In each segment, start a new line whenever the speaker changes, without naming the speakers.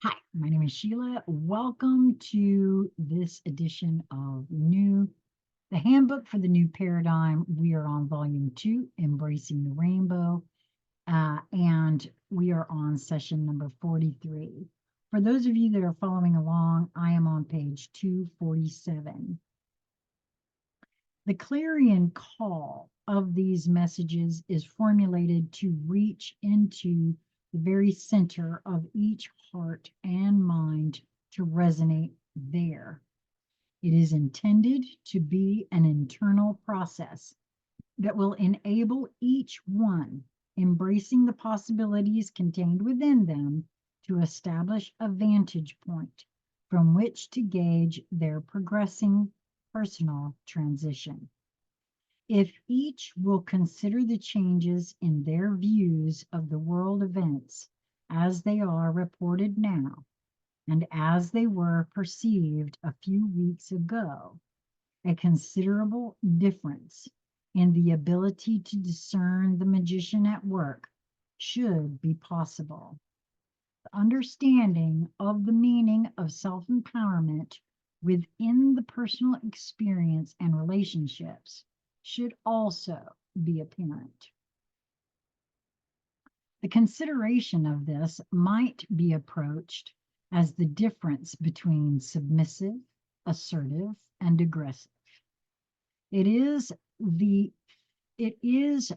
Hi, my name is Sheila. Welcome to this edition of the Handbook for the New Paradigm. We are on Volume 2, Embracing the Rainbow, and we are on session number 43. For those of you that are following along, I am on page 247. The clarion call of these messages is formulated to reach into the very center of each heart and mind to resonate there. It is intended to be an internal process that will enable each one, embracing the possibilities contained within them, to establish a vantage point from which to gauge their progressing personal transition. If each will consider the changes in their views of the world events as they are reported now, and as they were perceived a few weeks ago, a considerable difference in the ability to discern the magician at work should be possible. The understanding of the meaning of self empowerment within the personal experience and relationships should also be apparent. The consideration of this might be approached as the difference between submissive, assertive, and aggressive. It is the it is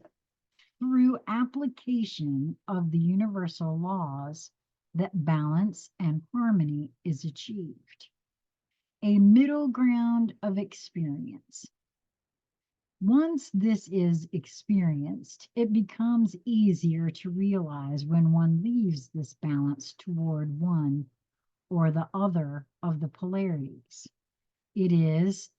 through application of the universal laws that balance and harmony is achieved. A middle ground of experience. Once this is experienced, it becomes easier to realize when one leaves this balance toward one or the other of the polarities. It is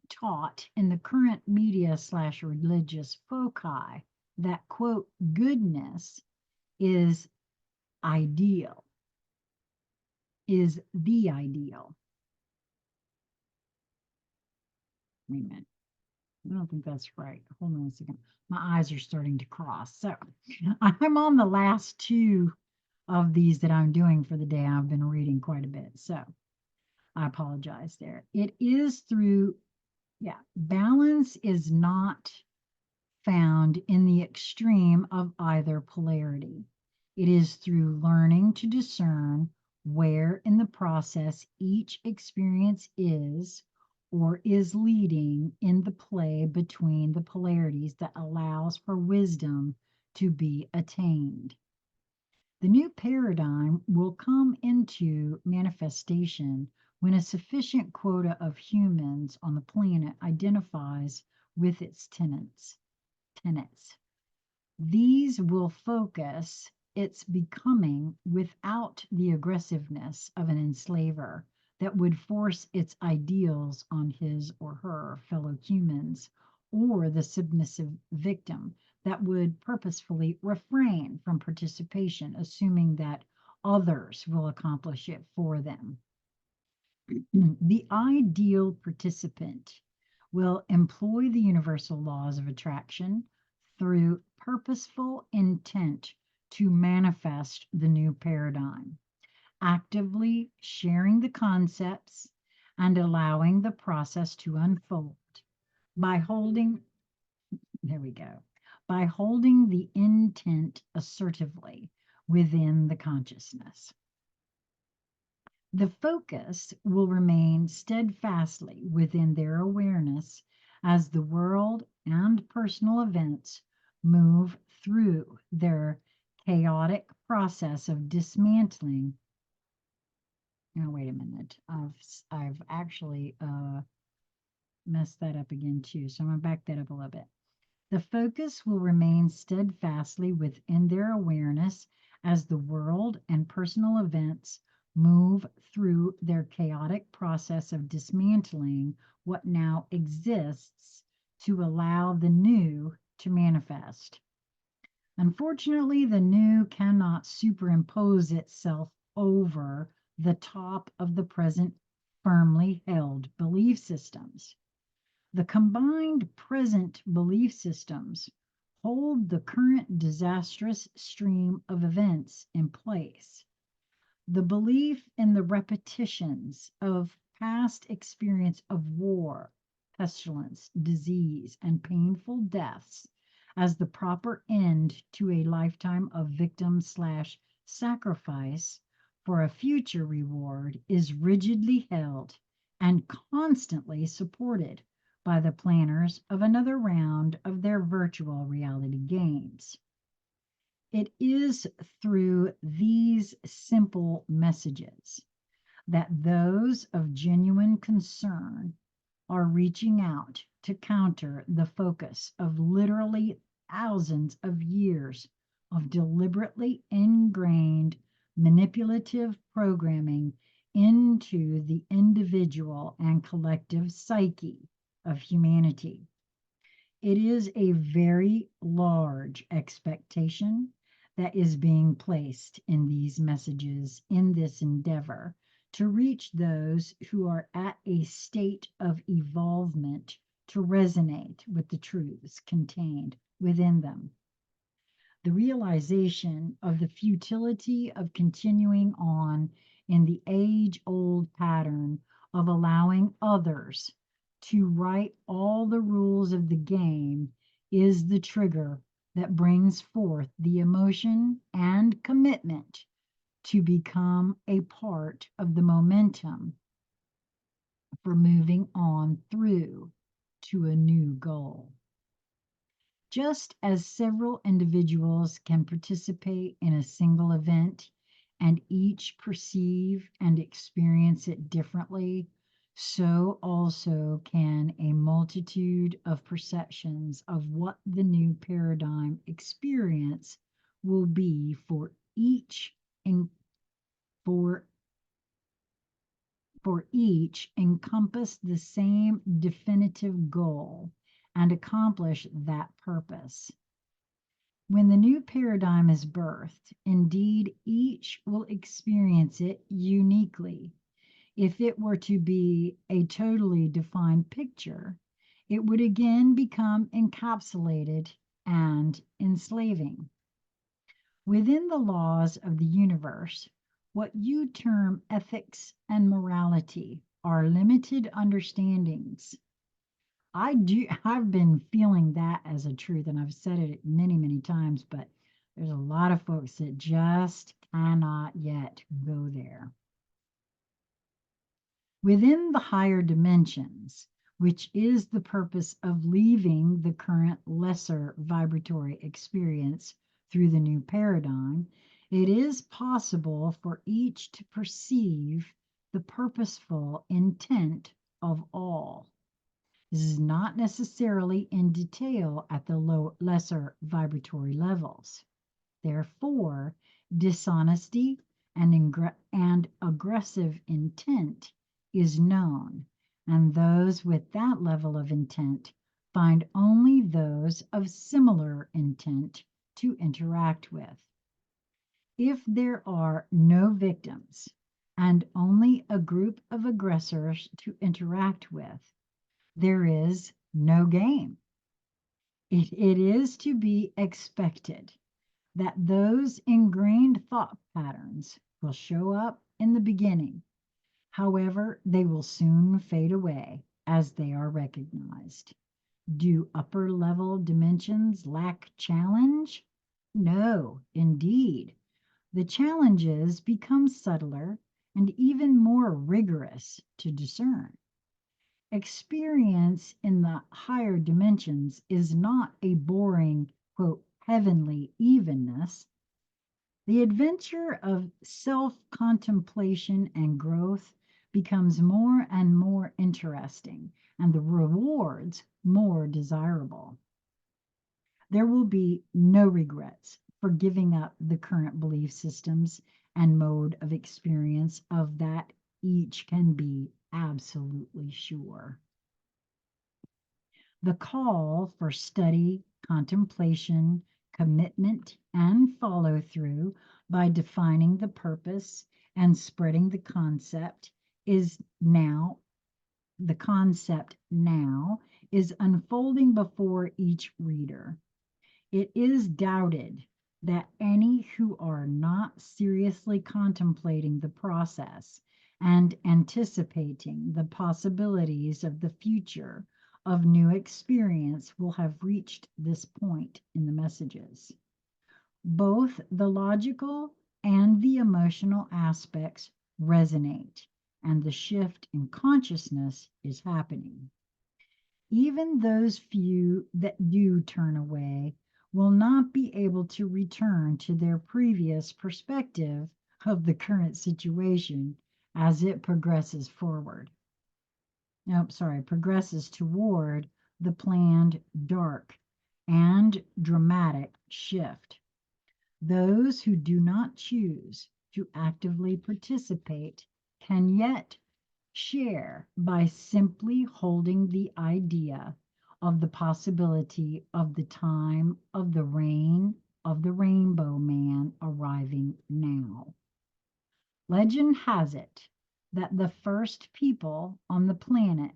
taught in the current media/religious foci that, quote, goodness is ideal, is the ideal. Wait a minute. I don't think that's right. Hold on a second. My eyes are starting to cross. So I'm on the last two of these that I'm doing for the day. I've been reading quite a bit. So I apologize there. It is through, balance is not found in the extreme of either polarity. It is through learning to discern where in the process each experience is or is leading in the play between the polarities that allows for wisdom to be attained. The new paradigm will come into manifestation when a sufficient quota of humans on the planet identifies with its tenets. These will focus its becoming without the aggressiveness of an enslaver that would force its ideals on his or her fellow humans, or the submissive victim that would purposefully refrain from participation, assuming that others will accomplish it for them. The ideal participant will employ the universal laws of attraction through purposeful intent to manifest the new paradigm, actively sharing the concepts and allowing the process to unfold by holding, there we go, by holding the intent assertively within the consciousness. The focus will remain steadfastly within their awareness as the world and personal events move through their chaotic process of dismantling. Now, wait a minute. I've actually messed that up again too. So I'm going to back that up a little bit. The focus will remain steadfastly within their awareness as the world and personal events move through their chaotic process of dismantling what now exists to allow the new to manifest. Unfortunately, the new cannot superimpose itself over the top of the present firmly held belief systems. The combined present belief systems hold the current disastrous stream of events in place. The belief in the repetitions of past experience of war, pestilence, disease, and painful deaths as the proper end to a lifetime of victim/sacrifice for a future reward is rigidly held and constantly supported by the planners of another round of their virtual reality games. It is through these simple messages that those of genuine concern are reaching out to counter the focus of literally thousands of years of deliberately ingrained manipulative programming into the individual and collective psyche of humanity. It is a very large expectation that is being placed in these messages in this endeavor to reach those who are at a state of evolvement to resonate with the truths contained within them. The realization of the futility of continuing on in the age-old pattern of allowing others to write all the rules of the game is the trigger that brings forth the emotion and commitment to become a part of the momentum for moving on through to a new goal. Just as several individuals can participate in a single event and each perceive and experience it differently, so also can a multitude of perceptions of what the new paradigm experience will be for each for each encompass the same definitive goal and accomplish that purpose. When the new paradigm is birthed, indeed each will experience it uniquely. If it were to be a totally defined picture, it would again become encapsulated and enslaving. Within the laws of the universe, what you term ethics and morality are limited understandings. I've been feeling that as a truth, and I've said it many, many times, but there's a lot of folks that just cannot yet go there. Within the higher dimensions, which is the purpose of leaving the current lesser vibratory experience through the new paradigm, it is possible for each to perceive the purposeful intent of all. This is not necessarily in detail at the lesser vibratory levels. Therefore, dishonesty and aggressive intent is known, and those with that level of intent find only those of similar intent to interact with. If there are no victims and only a group of aggressors to interact with, there is no game. It is to be expected that those ingrained thought patterns will show up in the beginning. However, they will soon fade away as they are recognized. Do upper level dimensions lack challenge? No, indeed. The challenges become subtler and even more rigorous to discern. Experience in the higher dimensions is not a boring, quote, heavenly evenness. The adventure of self-contemplation and growth becomes more and more interesting, and the rewards more desirable. There will be no regrets for giving up the current belief systems and mode of experience of that each can be absolutely sure. The call for study, contemplation, commitment, and follow through by defining the purpose and spreading the concept now is unfolding before each reader. It is doubted that any who are not seriously contemplating the process and anticipating the possibilities of the future of new experience will have reached this point in the messages. Both the logical and the emotional aspects resonate, and the shift in consciousness is happening. Even those few that do turn away will not be able to return to their previous perspective of the current situation as it progresses forward. Nope, sorry, progresses toward the planned dark and dramatic shift. Those who do not choose to actively participate can yet share by simply holding the idea of the possibility of the time of the reign of the Rainbow Man arriving now. Legend has it that the first people on the planet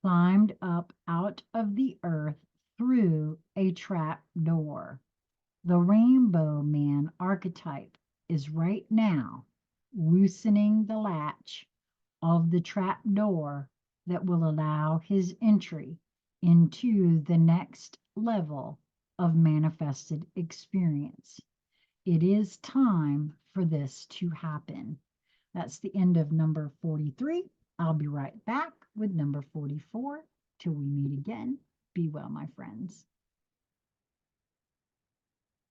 climbed up out of the earth through a trap door. The Rainbow Man archetype is right now loosening the latch of the trap door that will allow his entry into the next level of manifested experience. It is time for this to happen. That's the end of number 43. I'll be right back with number 44. Till we meet again, be well, my friends.